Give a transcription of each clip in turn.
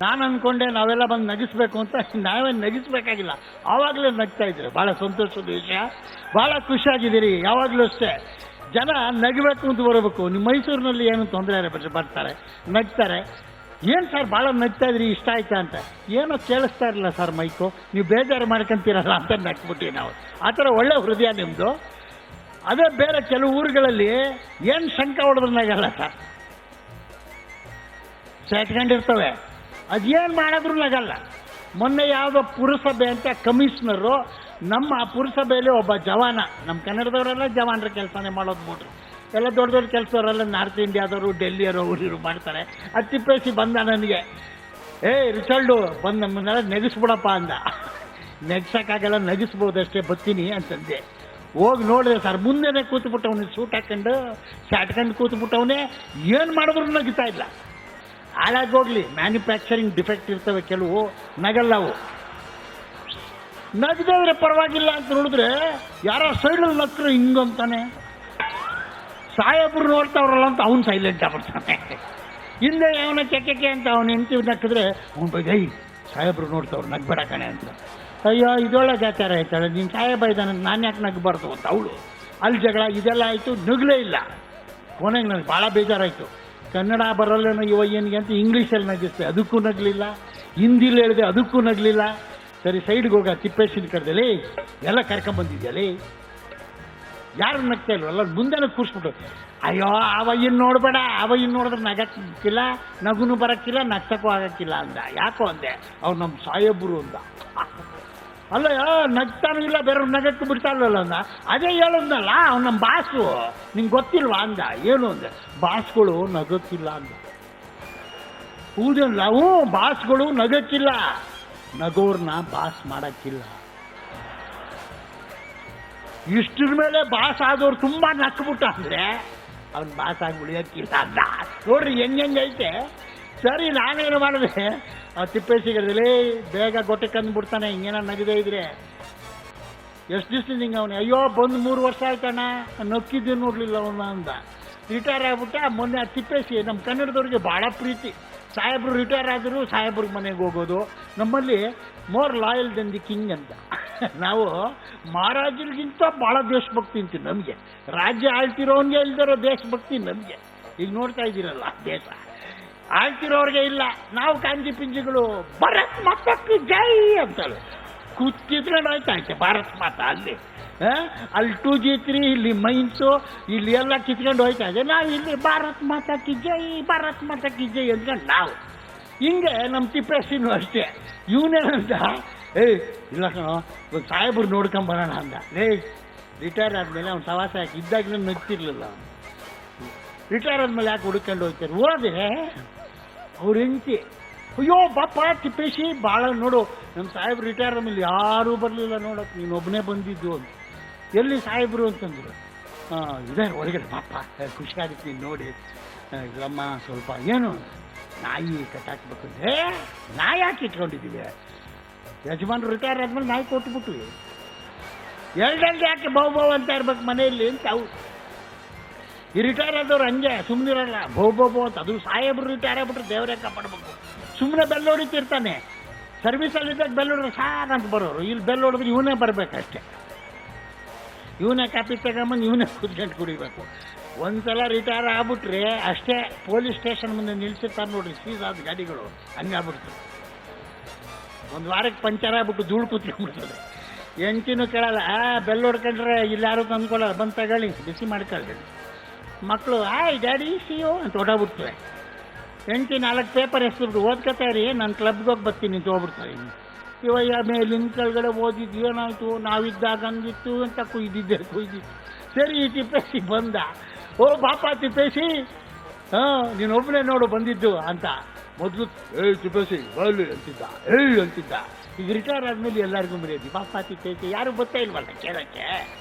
ನಾನು ಅಂದ್ಕೊಂಡೆ ನಾವೆಲ್ಲ ಬಂದು ನಗಿಸ್ಬೇಕು ಅಂತ. ನಾವೇ ನಗಿಸ್ಬೇಕಾಗಿಲ್ಲ, ಆವಾಗಲೇ ನಗ್ತಾ ಇದ್ರು. ಭಾಳ ಸಂತೋಷದ ವಿಷಯ, ಭಾಳ ಖುಷಿಯಾಗಿದ್ದೀರಿ. ಯಾವಾಗಲೂ ಅಷ್ಟೇ ಜನ ನಗಬೇಕು ಅಂತ ಬರಬೇಕು. ನಿಮ್ಮ ಮೈಸೂರಿನಲ್ಲಿ ಏನು ತೊಂದರೆ ಇಲ್ಲ, ಬರ್ತಾರೆ ನಗ್ತಾರೆ. ಏನು ಸರ್ ಭಾಳ ನಗ್ತಾ ಇದ್ರಿ, ಇಷ್ಟ ಆಯ್ತಾ ಅಂತ. ಏನೋ ಕೇಳಿಸ್ತಾ ಇರಲಿಲ್ಲ ಸರ್ ಮೈಕು, ನೀವು ಬೇಜಾರು ಮಾಡ್ಕೊಂತೀರಲ್ಲ ಅಂತ ನಗ್ಬಿಟ್ಟಿವಿ ನಾವು. ಆ ಥರ ಒಳ್ಳೆ ಹೃದಯ ನಿಮ್ಮದು. ಅದೇ ಬೇರೆ ಕೆಲವು ಊರುಗಳಲ್ಲಿ ಏನು ಶಂಕ ಹೊಡೆದ್ರು ನಗಲ್ಲ ಸರ್, ಸೇಟ್ಕೊಂಡಿರ್ತವೆ, ಅದೇನು ಮಾಡಿದ್ರು ನಗಲ್ಲ. ಮೊನ್ನೆ ಯಾವುದೋ ಪುರಸಭೆ ಅಂತ ಕಮಿಷನರು, ನಮ್ಮ ಪುರಸಭೆಯಲ್ಲಿ ಒಬ್ಬ ಜವಾನ, ನಮ್ಮ ಕನ್ನಡದವರೆಲ್ಲ ಜವಾನರ ಕೆಲಸನೇ ಮಾಡೋದು ಬಿಟ್ರು. ಎಲ್ಲ ದೊಡ್ಡ ದೊಡ್ಡ ಕೆಲಸದವರೆಲ್ಲ ನಾರ್ತ್ ಇಂಡಿಯಾದವರು, ಡೆಲ್ಲಿಯವರು, ಊರಿರು ಮಾಡ್ತಾರೆ. ಅದು ತಿಪ್ಪೇಸಿ ಬಂದ ನನಗೆ, ರಿಚಲ್ಡು ಬಂದು ನಮ್ಮನ್ನೆಲ್ಲ ನೆಗೆಸ್ಬಿಡಪ್ಪ ಅಂದ. ನೆಗ್ಸೋಕ್ಕಾಗಲ್ಲ, ನಗಿಸ್ಬೋದಷ್ಟೇ, ಬರ್ತೀನಿ ಅಂತಂದೆ. ಹೋಗಿ ನೋಡಿದೆ ಸರ್, ಮುಂದೆನೇ ಕೂತ್ಬಿಟ್ಟವನು, ಸೂಟ್ ಹಾಕೊಂಡು ಶಾಟ್ಕೊಂಡು ಕೂತ್ಬಿಟ್ಟವನೇ. ಏನು ಮಾಡಿದ್ರು ನಗಿತಾ ಇಲ್ಲ. ಹಾಳಾಗೋಗ್ಲಿ, ಮ್ಯಾನುಫ್ಯಾಕ್ಚರಿಂಗ್ ಡಿಫೆಕ್ಟ್ ಇರ್ತವೆ ಕೆಲವು, ನಗಲ್ಲವು. ನಗದವ್ರೆ ಪರವಾಗಿಲ್ಲ ಅಂತ ನೋಡಿದ್ರೆ ಯಾರೋ ಸೈಡಲ್ಲಿ ನಕ್ಕರು ಹಿಂಗಂತಾನೆ. ಸಾಹೇಬ್ರು ನೋಡ್ತಾವ್ರಲ್ಲ ಅಂತ ಅವ್ನು ಸೈಲೆಂಟ್ ಆಗ್ಬಿಡ್ತಾನೆ. ಹಿಂದೆ ಅವನ ಕೆಕ್ಕೆ ಅಂತ ಅವನು ಹೆಂಡ್ತಿ ನಕ್ಕಿದ್ರೆ ಅವ್ನು ಬೈ ಸಾಹೇಬ್ರು ನೋಡ್ತಾವ್ರು, ನಗ್ಬೇಡ ಕಣೆ ಅಂತ. ಅಯ್ಯೋ ಇದೊಳಗೆ ಆಚಾರ ಆಯ್ತಾಳೆ, ನೀನು ಸಾಹೇಬ ಇದ್ದಾನೆ, ನಾನು ಯಾಕೆ ನಗ್ಬಾರ್ದು ಅಂತ ಅವಳು. ಅಲ್ಲಿ ಜಗಳ ಇದೆಲ್ಲ ಆಯಿತು, ನಗಲೇ ಇಲ್ಲ. ಕೊನೆಗೆ ನನಗೆ ಭಾಳ ಬೇಜಾರಾಯಿತು. ಕನ್ನಡ ಬರಲ್ಲೇನೋ ಇವ ಏನಿಗೆ ಅಂತ ಇಂಗ್ಲೀಷಲ್ಲಿ ನಗಿಸ್ತೆ, ಅದಕ್ಕೂ ನಗಲಿಲ್ಲ. ಹಿಂದಿಲಿ ಹೇಳಿದೆ, ಅದಕ್ಕೂ ನಗಲಿಲ್ಲ. ಸರಿ ಸೈಡ್ಗೆ ಹೋಗ, ತಿಪ್ಪೇಶಿನ ಕರೆದಲ್ಲಿ ಎಲ್ಲ ಕರ್ಕೊಂಬಂದಿದ್ಯಲೇ, ಯಾರು ನಗ್ತಾ ಇಲ್ವಲ್ಲ, ಮುಂದೆನೇ ಕೂರಿಸ್ಬಿಟ್ಟು. ಅಯ್ಯೋ ಅವಯ್ಯನ್ ನೋಡಬೇಡ, ಅವಯ್ಯನ್ ನೋಡಿದ್ರೆ ನಗಕ್ಕಿಲ್ಲ, ನಗುನು ಬರೋಕ್ಕಿಲ್ಲ, ನಗ್ಸಕ್ಕೂ ಆಗಕ್ಕಿಲ್ಲ ಅಂದ. ಯಾಕೋ ಅಂದೆ, ಅವ್ರು ನಮ್ಮ ಸಾಹೇಬ್ರು ಅಂದ. ಅಲ್ಲ ನಗ್ತಾನೂ ಇಲ್ಲ, ಬೇರೆಯವ್ರು ನಗಕ್ಕೆ ಬಿಡ್ತಾ ಇಲ್ಲಲ್ಲ ಅಂದ. ಅದೇ ಹೇಳೋದ್ನಲ್ಲ, ಅವ್ನು ನಮ್ಮ ಬಾಸು, ನಿಂಗೆ ಗೊತ್ತಿಲ್ವಾ ಅಂದ. ಏನು ಅಂದೆ, ಬಾಸ್ಗಳು ನಗಕ್ಕಿಲ್ಲ ಅಂದ. ಹೌದಲ್ಲ, ಬಾಸ್ಗಳು ನಗಕ್ಕಿಲ್ಲ, ನಗೋರ್ನ ಬಾಸ್ ಮಾಡಕ್ಕಿಲ್ಲ. ಇಷ್ಟ್ರ ಮೇಲೆ ಬಾಸ್ ಆದವ್ರು ತುಂಬಾ ನಕ್ಬಿಟ್ಟ ಅಂದ್ರೆ ಅವ್ನು ಬಾಸ್ ಆಗಿ ಉಳಿಯೋಕ್ಕಿಲ್ಲ ಅಂದ. ನೋಡ್ರಿ ಹೆಂಗೈತೆ. ಸರಿ ನಾನೇನು ಮಾಡಿದೆ, ಆ ತಿಪ್ಪೇಸಿಗರದಲ್ಲಿ ಬೇಗ ಗೊಟ್ಟೆ ಕಂದುಬಿಡ್ತಾನೆ, ಹಿಂಗೇನ ನಗದೇ ಇದ್ರೆ. ಎಷ್ಟು ದಿವಸದಿಂದ ಹಿಂಗೆ ಅವನು, ಅಯ್ಯೋ ಬಂದು 3 ವರ್ಷ ಆಯ್ತಣ್ಣ, ನಕ್ಕಿದ್ದೆ ನೋಡಲಿಲ್ಲ ಅವನ್ನ ಅಂದ. ರಿಟೈರ್ ಆಗ್ಬಿಟ್ಟ. ಮೊನ್ನೆ ಆ ತಿಪ್ಪೇಸಿ ನಮ್ಮ ಕನ್ನಡದವ್ರಿಗೆ ಭಾಳ ಪ್ರೀತಿ. ಸಾಹೇಬ್ರು ರಿಟೈರ್ ಆದರೂ ಸಾಹೇಬ್ರಿಗೆ ಮನೆಗೆ ಹೋಗೋದು. ನಮ್ಮಲ್ಲಿ more loyal than the king ಅಂತ. ನಾವು ಮಹಾರಾಜರಿಗಿಂತ ಭಾಳ ದೇಶಭಕ್ತಿ ಅಂತೀವಿ. ನಮಗೆ ರಾಜ್ಯ ಆಳ್ತಿರೋನ್ಗೆ ಇಲ್ದಿರೋ ದೇಶಭಕ್ತಿ ನಮಗೆ. ಈಗ ನೋಡ್ತಾ ಇದ್ದೀರಲ್ಲ, ದೇಶ ಆಳ್ತಿರೋರಿಗೆ ಇಲ್ಲ. ನಾವು ಕಾಂಜಿ ಪಿಂಜಿಗಳು ಭಾರತ್ ಮಾತಾಕ್ಕೆ ಜೈ ಅಂತೇಳಿ ಕೂತ್ಕಿದ್ಕೊಂಡು ಆಯ್ತಾಯ್ತೆ ಭಾರತ್ ಮಾತಾ. ಅಲ್ಲಿ 2G 3, ಇಲ್ಲಿ ಮೈನ್ಸು, ಇಲ್ಲಿ ಎಲ್ಲ ಕಿತ್ಕೊಂಡು ಹೋಯ್ತಾ ಇದೆ. ನಾವು ಇಲ್ಲಿ ಭಾರತ್ ಮಾತಾಕ್ಕೆ ಜೈ, ಭಾರತ್ ಮಾತಾಕ್ಕೆ ಜೈ ಅಂದ್ಕೊಂಡು ನಾವು ಹಿಂಗೆ. ನಮ್ಮ ತಿಪ್ಪೇಸಿನೂ ಅಷ್ಟೇ. ಇವನೇನಂತ, ಇಲ್ಲ ಕಣೋ ಸಾಹೇಬ್ರು ನೋಡ್ಕೊಂಬರೋಣ ಅಂದ. ರಿಟೈರ್ ಆದಮೇಲೆ ಅವ್ನು ಸವಾಸ ಯಾಕೆ ಇದ್ದಾಗಲೂ ನಗ್ತಿರ್ಲಿಲ್ಲ. ರಿಟೈರ್ ಆದಮೇಲೆ ಯಾಕೆ ಹುಡ್ಕೊಂಡು ಹೋಗ್ತಾರೆ. ಹೋದೆ ಅವ್ರ ಹೆಂಡತಿ, ಅಯ್ಯೋ ಬಾಪ ತಿಪ್ಪೇಶಿ ಭಾಳ ನೋಡು, ನಮ್ಮ ಸಾಹೇಬ್ರು ರಿಟೈರ್ ಆದಮೇಲೆ ಯಾರೂ ಬರಲಿಲ್ಲ ನೋಡೋಕೆ, ನೀನೊಬ್ಬನೇ ಬಂದಿದ್ದು ಅಂತ. ಎಲ್ಲಿ ಸಾಹೇಬ್ರು ಅಂತಂದ್ರು. ಇದೇ ಹೊರಗಡೆ ಬಾಪ, ಖುಷಿಯಾಗುತ್ತೆ ನೀನು ನೋಡಿ. ಇಲ್ಲಮ್ಮ ಸ್ವಲ್ಪ ಏನು ನಾಯಿ ಕಟ್ಟಾಕ್ಬೇಕು. ನಾಯಿ ಯಾಕೆ ಇಟ್ಕೊಂಡಿದ್ದೀವಿ, ಯಜಮಾನ್ರು ರಿಟೈರ್ ಆದ್ಮೇಲೆ ನಾಯಿ ಕೊಟ್ಬಿಟ್ವಿ. ಎರಡೆರಡು ಯಾಕೆ ಬಹು ಅಂತ ಇರ್ಬೇಕು ಮನೆಯಲ್ಲಿ ಅಂತ. ಅವು ಈ ರಿಟೈರ್ ಆದವ್ರು ಹಂಗೆ ಸುಮ್ಮನಿರಲ್ಲ, ಬಹು ಅಂತ. ಅದು ಸಾಹೇಬ್ರು ರಿಟೈರ್ ಆಗ್ಬಿಟ್ರೆ ದೇವರೇ ಕಾಪಾಡಬೇಕು. ಸುಮ್ಮನೆ ಬೆಲ್ಲ ಹೊಡಿತಿರ್ತಾನೆ. ಸರ್ವಿಸಲ್ಲಿದ್ದಾಗ ಬೆಲ್ಲ ಹೊಡಿದ್ರೆ ಸಾರ್ ಅಂತ ಬರೋರು. ಇಲ್ಲಿ ಬೆಲ್ಲ ಹೊಡಿದ್ರೆ ಇವನೇ ಬರಬೇಕಷ್ಟೆ. ಇವನೇ ಕಾಪಿ ತಗೊಂಬಂದು ಇವನೇ ಕುತ್ಕೊಂಡು ಕುಡಿಬೇಕು. ಒಂದ್ಸಲ ರಿಟೈರ್ ಆಗ್ಬಿಟ್ರೆ ಅಷ್ಟೇ, ಪೊಲೀಸ್ ಸ್ಟೇಷನ್ ಮುಂದೆ ನಿಲ್ಸಿರ್ತಾರೆ ನೋಡ್ರಿ, ಸೀಸ್ ಆದ ಗಾಡಿಗಳು ಹಂಗಾಗ್ಬಿಡ್ತಾರೆ. ಒಂದು ವಾರಕ್ಕೆ ಪಂಚರ್ ಆಗ್ಬಿಟ್ಟು ಧೂಳು ಕೂತ್ಕೊಂಡ್ಬಿಡ್ತದೆ. ಹೆಂಡ್ತಿನೂ ಕೇಳಲ್ಲ, ಬೆಲ್ಲ ಹೊಡ್ಕೊಂಡ್ರೆ ಇಲ್ಲಿ ಯಾರು ತಂದ್ಕೊಳ್ಳಲ್ಲ, ಬಂದು ತಗೊಳ್ಳಿ ಬಿಸಿ ಮಾಡ್ಕೊಳ್ಳಿ. ಮಕ್ಕಳು ಡ್ಯಾಡಿ ಸಿಯೋ ಅಂತ ಹೊಡೋಗ್ಬಿಡ್ತವೆ. ಹೆಂಡ್ತಿ 4 ಪೇಪರ್ ಎಸ್ಬಿಟ್ಟು ಓದ್ಕೊತಾರಿ, ನಾನು ಕ್ಲಬ್ಗೆ ಹೋಗಿ ಬರ್ತೀನಿ ಅಂತ ಹೋಗ್ಬಿಡ್ತಾರೆ. ಇವಯ್ಯ ಮೇಲಿನ ಕೆಳಗಡೆ ಓದಿದ್ದು ಏನಾಯ್ತು, ನಾವಿದ್ದಾಗ ಹಂಗಿತ್ತು ಅಂತ ಕುಯ್ದಿದ್ದು. ಸರಿ ಈ ತಿಪ್ಪೇಸಿ ಬಂದ. ಓ ಬಾಪ ತಿಪ್ಪೇಸಿ, ನೀನೊಬ್ಬನೇ ನೋಡು ಬಂದಿದ್ದು ಅಂತ. ಮೊದಲು ತಿಪ್ಪೇಸಿ ಬಲ್ಲಿ ಅಂತಿದ್ದ, ಅಂತಿದ್ದ. ಈಗ ರಿಟೈರ್ ಆದಮೇಲೆ ಎಲ್ಲರಿಗೂ ಮರ್ಯಾದಿ, ಬಾಪ ತಿಪ್ಪೇಸಿ, ಯಾರು ಗೊತ್ತೇ ಇಲ್ವಲ್ಲ ಕೇಳೋಕ್ಕೆ.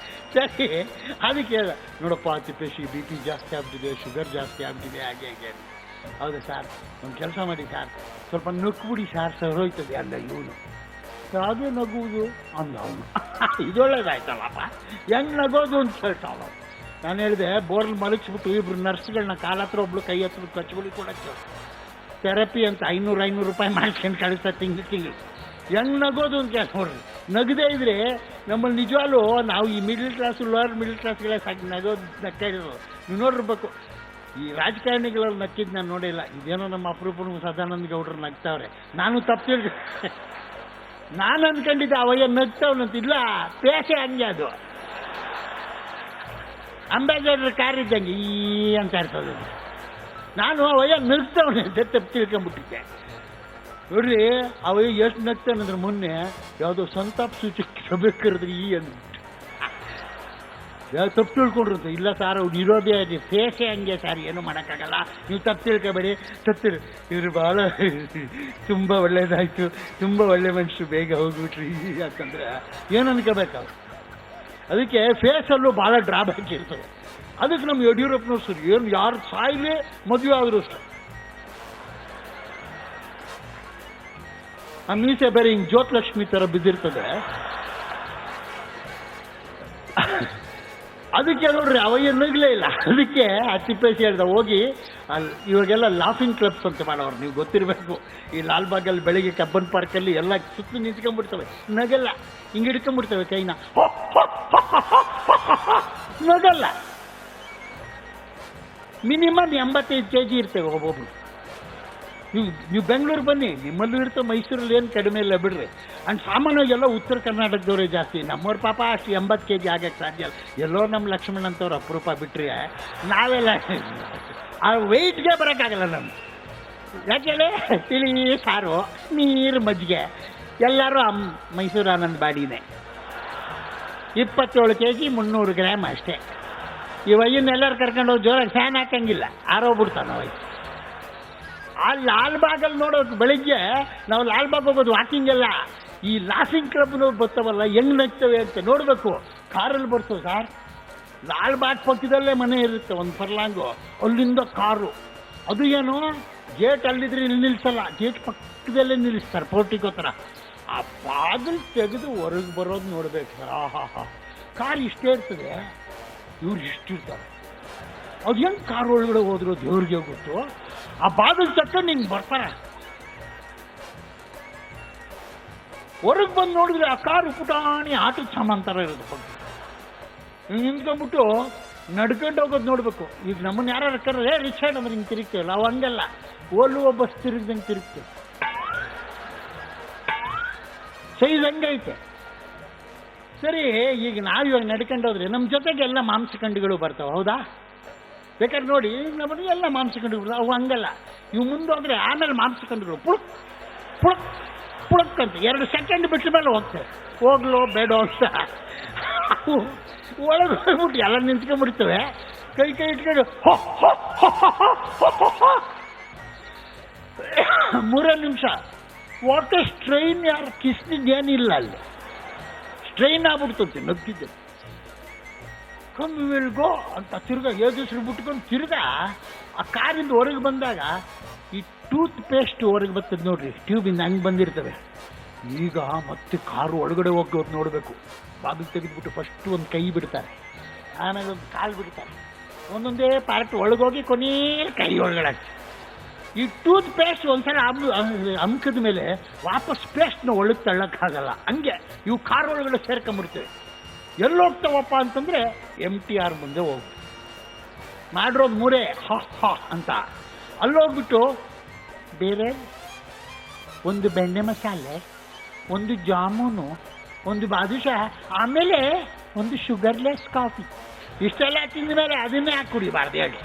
ಸರಿ ಅದಕ್ಕೆ ನೋಡಪ್ಪ ತಿಪ್ಪೇಸಿ, BP ಜಾಸ್ತಿ ಆಗ್ಬಿಟ್ಟಿದೆ, ಶುಗರ್ ಜಾಸ್ತಿ ಆಗ್ಬಿಟ್ಟಿದೆ, ಹಾಗೆ ಹೇಗೆ. ಹೌದಾ ಸರ್, ಒಂದು ಕೆಲಸ ಮಾಡಿ ಸರ್, ಸ್ವಲ್ಪ ನಕ್ಬಿಡಿ ಸರ್, ಸರೋಯ್ತದೆ ಅಲ್ಲ ಇವನು. ಅದೇ ನಗುವುದು ಅಂದ ಅವನು. ಇದೊಳ್ಳೇದಾಯ್ತಲ್ಲಪ್ಪ, ಹೆಂಗೆ ನಗೋದು ಅಂತ ಹೇಳ್ತಾವ. ನಾನು ಹೇಳಿದೆ, ಬೋರ್ಲ್ ಮಲಗಿಸ್ಬಿಟ್ಟು ಇಬ್ರು ನರ್ಸ್ಗಳನ್ನ ಕಾಲ ಹತ್ರ ಒಬ್ಳು ಕೈ ಹತ್ರ ಕಚ್ಬಳಿ ಕೊಡಕ್ಕೆ. ಥೆರಪಿ ಅಂತ 500 ರೂಪಾಯಿ ಮಾಡ್ಕೊಂಡು ಕಳಿಸ್ತಾರೆ ತಿಂಗಳು. ಹೆಂಗೆ ನಗೋದು ಅಂತ ನೋಡ್ರಿ. ನಗದೇ ಇದ್ರೆ ನಮ್ಮಲ್ಲಿ ನಿಜವಾಗ್ಲೂ ನಾವು ಈ ಮಿಡ್ಲ್ ಕ್ಲಾಸು ಲೋವರ್ ಮಿಡ್ಲ್ ಕ್ಲಾಸ್ಗಳೇ ಸಾಕು ನಗೋದು ನಗ್ತಾ ಇರೋದು. ನೀವು ನೋಡಿರ್ಬೇಕು, ಈ ರಾಜಕಾರಣಿಗಳಲ್ಲಿ ನಕ್ಕಿದ್ದು ನಾನು ನೋಡಿಲ್ಲ. ಇದೇನೋ ನಮ್ಮ ಅಪರೂಪನ ಸದಾನಂದ ಗೌಡ್ರು ನಗ್ತಾವ್ರೆ. ನಾನು ತಪ್ಪು ನಾನು ಅನ್ಕೊಂಡಿದ್ದೆ ಅವಯ್ಯ ನಗ್ತಾವನಂತಿಲ್ಲ, ಪೇಸೆ ಹಂಗೆ ಅದು. ಅಂಬಾಸಿಡರ್ ಕಾರ್ ಇದ್ದಂಗೆ ಈ ಅಂತ ಇರ್ತದೆ. ನಾನು ಅವಯ್ಯ ನಗ್ತಾವನೆ ಅಂತ ತಪ್ಪು ತಿಳ್ಕೊಂಬಿಟ್ಟಿದ್ದೆ. ನೋಡ್ರಿ, ಅವಯ್ಯ ಎಷ್ಟು ನಗ್ತಾನಂದ್ರೆ ಮೊನ್ನೆ ಯಾವುದೋ ಸಂತಾಪ ಸೂಚಕ ಸಭೆ ಕರೆದ್ರೆ ಈ ಅಂದ್ಬಿಟ್ಟು ಯಾವ ತಪ್ಪು ತಿಳ್ಕೊಂಡ್ರಂತ. ಇಲ್ಲ ಸಾರ್ ಅವ್ರು ಇರೋದೇ ಅದೇ ಫೇಸೇ ಹಂಗೆ ಸಾರ್, ಏನು ಮಾಡೋಕ್ಕಾಗಲ್ಲ, ನೀವು ತಪ್ಪು ತಿಳ್ಕೊಬೇಡಿ. ಇವರು ಭಾಳ ತುಂಬ ಒಳ್ಳೇದಾಯಿತು, ತುಂಬ ಒಳ್ಳೆ ಮನುಷ್ಯರು, ಬೇಗ ಹೋಗ್ಬಿಟ್ರಿ ಯಾಕಂದ್ರೆ ಏನು ಅನ್ಕೋಬೇಕು ಅವ್ರು. ಅದಕ್ಕೆ ಫೇಸಲ್ಲೂ ಭಾಳ ಡ್ರಾಬ್ಯಾಕ್ ಇರ್ತದೆ. ಅದಕ್ಕೆ ನಮ್ಮ ಯಡಿಯೂರಪ್ಪನವ್ರು ಸರಿ ಏನು ಯಾರು ಸಾಯಿಲೆ ಮದುವೆ ಆದರೂ ಅಷ್ಟೆ ಆ ಮೀಸೆ ಬೇರೆ ಹಿಂಗೆ ಜ್ಯೋತಿಲಕ್ಷ್ಮಿ ಥರ ಬಿದ್ದಿರ್ತದೆ. ಅದಕ್ಕೆ ನೋಡ್ರಿ ಅವಯ್ಯ ನಗಲೇ ಇಲ್ಲ. ಅದಕ್ಕೆ ಆ ತಿಪ್ಪೇಶಿ ಹೇಳ್ದ ಹೋಗಿ ಅಲ್ಲಿ ಇವಾಗೆಲ್ಲ ಲಾಫಿಂಗ್ ಕ್ಲಬ್ಸ್ ಅಂತ ಮಾಡೋರು, ನೀವು ಗೊತ್ತಿರಬೇಕು. ಈ ಲಾಲ್ಬಾಗಲ್ಲಿ ಬೆಳಿಗ್ಗೆ ಕಬ್ಬನ್ ಪಾರ್ಕಲ್ಲಿ ಎಲ್ಲ ಸುತ್ತಲೂ ನಿಂತ್ಕೊಂಡ್ಬಿಡ್ತವೆ, ನಗಲ್ಲ, ಹಿಂಗೆ ಹಿಡ್ಕೊಂಡ್ಬಿಡ್ತವೆ ಕೈನ, ನಗಲ್ಲ. ಮಿನಿಮಮ್ 85 kg ಇರ್ತೇವೆ ಒಬ್ಬೊಬ್ರು. ನೀವು ಬೆಂಗಳೂರು ಬನ್ನಿ, ನಿಮ್ಮಲ್ಲೂ ಇರ್ತವೆ, ಮೈಸೂರಲ್ಲಿ ಏನು ಕಡಿಮೆ ಇಲ್ಲ ಬಿಡ್ರಿ. ಅಂಡ್ ಸಾಮಾನ್ಯವಾಗೆಲ್ಲ ಉತ್ತರ ಕರ್ನಾಟಕದವರೇ ಜಾಸ್ತಿ. ನಮ್ಮವ್ರ ಪಾಪ ಅಷ್ಟು 80 kg ಆಗಕ್ಕೆ ಸಾಧ್ಯ ಇಲ್ಲ. ಎಲ್ಲೋ ನಮ್ಮ ಲಕ್ಷ್ಮಣ್ ಅಂತವ್ರು ಅಪರೂಪ ಬಿಟ್ರಿ, ನಾವೆಲ್ಲ ಆ ವೆಯ್ಟ್ಗೆ ಬರೋಕ್ಕಾಗಲ್ಲ ನಮ್ಗೆ. ಯಾಕೇಳಿ ತಿಳಿ ಸಾರು, ನೀರು, ಮಜ್ಜಿಗೆ, ಎಲ್ಲರೂ ಮೈಸೂರು ಆನಂದ್ ಬಾಡಿನೇ. 27 kg 300 ಗ್ರಾಮ್ ಅಷ್ಟೇ. ಈ ವಯ್ಯನ್ನೆಲ್ಲರೂ ಕರ್ಕೊಂಡೋಗಿ ಜೋರಾಗಿ ಫ್ಯಾನ್ ಹಾಕಂಗಿಲ್ಲ, ಆರೋಗ್ಬಿಡ್ತಾನೆ ವಯಸ್ಸು. ಆ ಲಾಲ್ಬಾಗಲ್ಲಿ ನೋಡೋದು ಬೆಳಿಗ್ಗೆ ನಾವು ಲಾಲ್ಬಾಗ್ ಹೋಗೋದು ವಾಕಿಂಗ್ ಎಲ್ಲ. ಈ ಲಾಫಿಂಗ್ ಕ್ಲಬ್ನವ್ರು ಬರ್ತಾವಲ್ಲ ಹೆಂಗ್ ನಗ್ತವೆ ಅಂತ ನೋಡಬೇಕು. ಕಾರಲ್ಲಿ ಬರ್ತವೆ ಸರ್, ಲಾಲ್ಬಾಗ್ ಪಕ್ಕದಲ್ಲೇ ಮನೆ ಇರುತ್ತೆ ಒಂದು ಫರ್ಲಾಂಗು, ಅಲ್ಲಿಂದ ಕಾರು. ಅದು ಏನು ಗೇಟ್ ಅಲ್ಲಿದ್ರೆ ಇಲ್ಲಿ ನಿಲ್ಲಿಸಲ್ಲ, ಗೇಟ್ ಪಕ್ಕದಲ್ಲೇ ನಿಲ್ಲಿಸ್ತಾರೆ ಪೋರ್ಟಿಗೋ ಥರ. ಆ ಬಾಗಿಲು ತೆಗೆದು ಹೊರಗೆ ಬರೋದು ನೋಡ್ಬೇಕು ಸರ್. ಆಹಾ, ಕಾರ್ ಇಷ್ಟೇ ಇರ್ತದೆ, ಇವ್ರು ಇಷ್ಟಿರ್ತಾರೆ. ಅದು ಹೆಂಗೆ ಕಾರ್ ಒಳಗಡೆ ಹೋದ್ರು ದೇವ್ರಿಗೆ ಗೊತ್ತು. ಆ ಬಾಗಿಲು ತಕ್ಕ ನಿಂಗೆ ಬರ್ತಾರೆ. ಹೊರಗೆ ಬಂದು ನೋಡಿದ್ರೆ ಆ ಕಾರು ಪುಟಾಣಿ ಆಟದ ಸಾಮಾನು ಥರ ಇರೋದು ಪಕ್ಕ. ನಿಂತ್ಕೊಂಡ್ಬಿಟ್ಟು ನಡ್ಕೊಂಡು ಹೋಗೋದು ನೋಡ್ಬೇಕು. ಈಗ ನಮ್ಮನ್ನು ಯಾರು ಕರ್ರೆ ರಿಕ್ಷಾಡ್ ಅಂದ್ರೆ ಹಿಂಗೆ ತಿರುಗ್ತೇವಲ್ಲ, ಅವು ಹಂಗಲ್ಲ, ಓಲುವ ಬಸ್ ತಿರುಗ್ದಂಗೆ ತಿರುಗ್ತೇವೆ. ಸೈಜ್ ಹಂಗೈತೆ. ಸರಿ, ಈಗ ನಾವಿವಾಗ ನಡ್ಕೊಂಡು ಹೋದ್ರೆ ನಮ್ಮ ಜೊತೆಗೆ ಎಲ್ಲ ಮಾಂಸಖಂಡಿಗಳು ಬರ್ತಾವೆ, ಹೌದಾ? ಬೇಕಾದ್ರೆ ನೋಡಿ, ನಮ್ಮದು ಎಲ್ಲ ಮಾಂಸಖಂಡಿಗಳು ಅವು ಹಂಗಲ್ಲ. ಇವು ಮುಂದೋದ್ರೆ ಆಮೇಲೆ ಮಾಂಸಖಂಡಿಗಳು ಪುಳಕ್ ಪುಳಕ್ ಪುಳಕ್ ಅಂತ 2 ಸೆಕೆಂಡ್ ಬಿಟ್ಟ ಮೇಲೆ ಹೋಗ್ತೇವೆ. ಹೋಗ್ಲೋ ಬೇಡೋ ಅಂತ ಒಳಗೆ ಹೋಗ್ಬಿಟ್ಟು ಎಲ್ಲ ನಿಂತ್ಕೊಂಡ್ಬಿಡ್ತೇವೆ. ಕೈ ಇಟ್ಕೊಂಡು 3 ನಿಮಿಷ. ವಾಟ್ ಸ್ಟ್ರೈನ್, ಯಾರು ಕಿಸ್ನಿದ್ದೇನಿಲ್ಲ, ಅಲ್ಲಿ ಸ್ಟ್ರೈನ್ ಆಗ್ಬಿಡ್ತಂತೆ ನಗ್ತಿದ್ದೆ. ಕಮ್ ವಿಲ್ ಗೋ ಅಂತ ತಿರ್ಗಾ ಏಜಸ್ರು ಬಿಟ್ಕೊಂಡು ತಿರ್ಗಾ ಆ ಕಾರಿಂದ ಹೊರಗೆ ಬಂದಾಗ ಈ ಟೂತ್ ಪೇಸ್ಟ್ ಹೊರಗೆ ಬರ್ತದೆ ನೋಡ್ರಿ, ಟ್ಯೂಬಿಂದ ಹಂಗೆ ಬಂದಿರ್ತವೆ. ಈಗ ಮತ್ತೆ ಕಾರು ಒಳಗಡೆ ಹೋಗೋದು ನೋಡಬೇಕು. ಬಾಗಿಲು ತೆಗೆದುಬಿಟ್ಟು ಫಸ್ಟು ಒಂದು ಕೈ ಬಿಡ್ತಾರೆ, ಆಮೇಲೆ ಒಂದು ಕಾಲು ಬಿಡ್ತಾರೆ, ಒಂದೊಂದೇ ಪಾರ್ಟ್ ಒಳಗೋಗಿ ಕೊನೆಯ ಕೈ ಒಳಗಡೆ. ಈ ಟೂತ್ ಪೇಸ್ಟ್ ಒಂದ್ಸಲ ಅಮ್ಕದ ಮೇಲೆ ವಾಪಸ್ ಪೇಸ್ಟ್ನ ಒಳಗೆ ತಳ್ಳೋಕ್ಕಾಗಲ್ಲ. ಹಂಗೆ ಇವು ಕಾರ್ ಒಳಗಡೆ ಸೇರ್ಕೊಂಡ್ಬಿಡ್ತೇವೆ. ಎಲ್ಲೋಗ್ತಾವಪ್ಪ ಅಂತಂದರೆ MTR ಮುಂದೆ ಹೋಗಿ ಮಾಡಿರೋದು 3 ಹಾ ಅಂತ ಅಲ್ಲೋಗ್ಬಿಟ್ಟು ಬೇರೆ ಒಂದು ಬೆಣ್ಣೆ ಮಸಾಲೆ, ಒಂದು ಜಾಮೂನು, ಒಂದು ಬಾದುಷಾ, ಆಮೇಲೆ ಒಂದು ಶುಗರ್ಲೆಸ್ ಕಾಫಿ. ಇಷ್ಟೆಲ್ಲ ತಿಂದ ಮೇಲೆ ಅದನ್ನೇ ಹಾಕಿ ಕುಡಿಬಾರ್ದು ಹೇಳಿ.